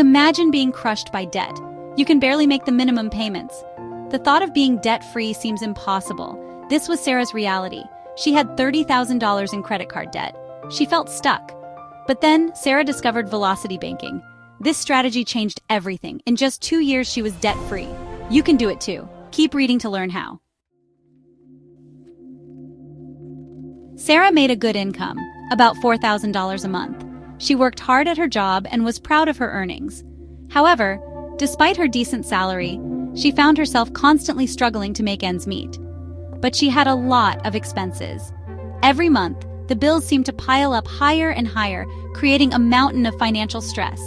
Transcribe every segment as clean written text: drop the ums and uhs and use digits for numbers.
Imagine being crushed by debt. You can barely make the minimum payments. The thought of being debt-free seems impossible. This was Sarah's reality. She had $30,000 in credit card debt. She felt stuck. But then, Sarah discovered velocity banking. This strategy changed everything. In just 2 years, she was debt-free. You can do it too. Keep reading to learn how. Sarah made a good income, about $4,000 a month. She worked hard at her job and was proud of her earnings. However, despite her decent salary, she found herself constantly struggling to make ends meet. But she had a lot of expenses. Every month, the bills seemed to pile up higher and higher, creating a mountain of financial stress.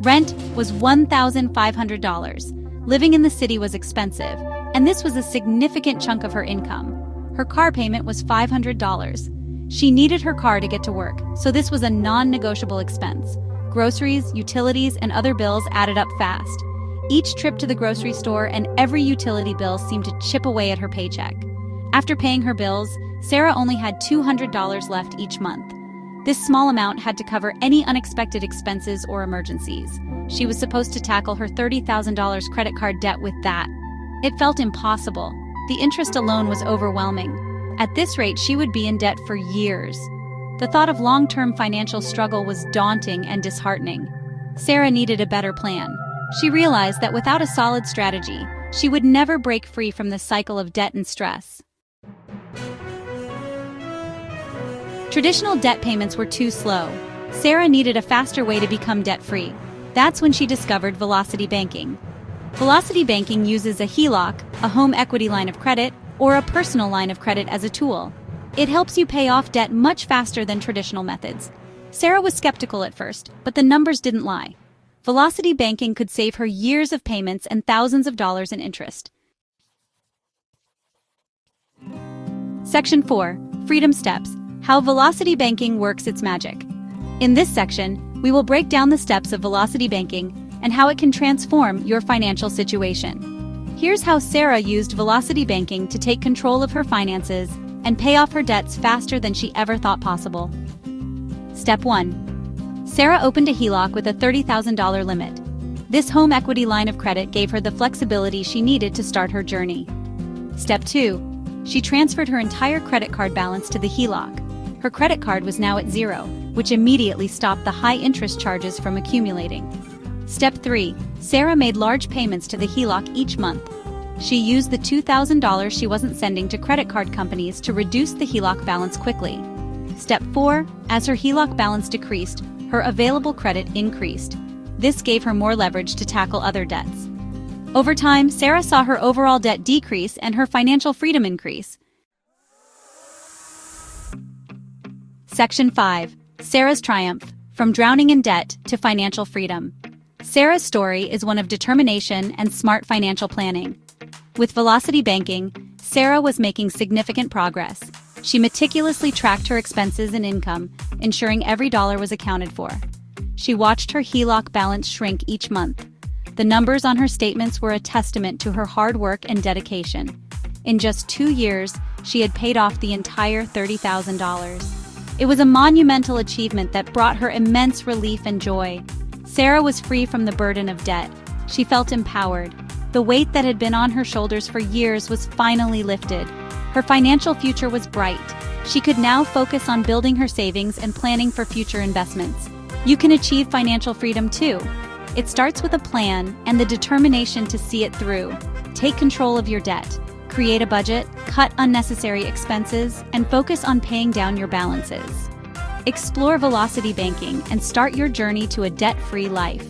Rent was $1,500. Living in the city was expensive, and this was a significant chunk of her income. Her car payment was $500. She needed her car to get to work, so this was a non-negotiable expense. Groceries, utilities, and other bills added up fast. Each trip to the grocery store and every utility bill seemed to chip away at her paycheck. After paying her bills, Sarah only had $200 left each month. This small amount had to cover any unexpected expenses or emergencies. She was supposed to tackle her $30,000 credit card debt with that. It felt impossible. The interest alone was overwhelming. At this rate, she would be in debt for years. The thought of long-term financial struggle was daunting and disheartening. Sarah needed a better plan. She realized that without a solid strategy, she would never break free from the cycle of debt and stress. Traditional debt payments were too slow. Sarah needed a faster way to become debt-free. That's when she discovered velocity banking. Velocity banking uses a HELOC, a home equity line of credit, or a personal line of credit as a tool. It helps you pay off debt much faster than traditional methods. Sarah was skeptical at first, but the numbers didn't lie. Velocity banking could save her years of payments and thousands of dollars in interest. Section 4. Freedom Steps. How velocity banking works its magic. In this section, we will break down the steps of velocity banking and how it can transform your financial situation. Here's how Sarah used velocity banking to take control of her finances and pay off her debts faster than she ever thought possible. Step 1. Sarah opened a HELOC with a $30,000 limit. This home equity line of credit gave her the flexibility she needed to start her journey. Step 2. She transferred her entire credit card balance to the HELOC. Her credit card was now at zero, which immediately stopped the high interest charges from accumulating. Step 3. Sarah made large payments to the HELOC each month. She used the $2,000 she wasn't sending to credit card companies to reduce the HELOC balance quickly. Step 4. As her HELOC balance decreased, her available credit increased. This gave her more leverage to tackle other debts. Over time, Sarah saw her overall debt decrease and her financial freedom increase. Section 5. Sarah's Triumph. From drowning in debt to financial freedom. Sarah's story is one of determination and smart financial planning. With velocity banking, Sarah was making significant progress. She meticulously tracked her expenses and income, ensuring every dollar was accounted for. She watched her HELOC balance shrink each month. The numbers on her statements were a testament to her hard work and dedication. In just 2 years, she had paid off the entire $30,000. It was a monumental achievement that brought her immense relief and joy. Sarah was free from the burden of debt. She felt empowered. The weight that had been on her shoulders for years was finally lifted. Her financial future was bright. She could now focus on building her savings and planning for future investments. You can achieve financial freedom too. It starts with a plan and the determination to see it through. Take control of your debt. Create a budget, cut unnecessary expenses, and focus on paying down your balances. Explore velocity banking and start your journey to a debt-free life.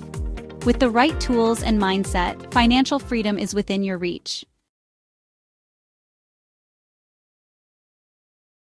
With the right tools and mindset, financial freedom is within your reach.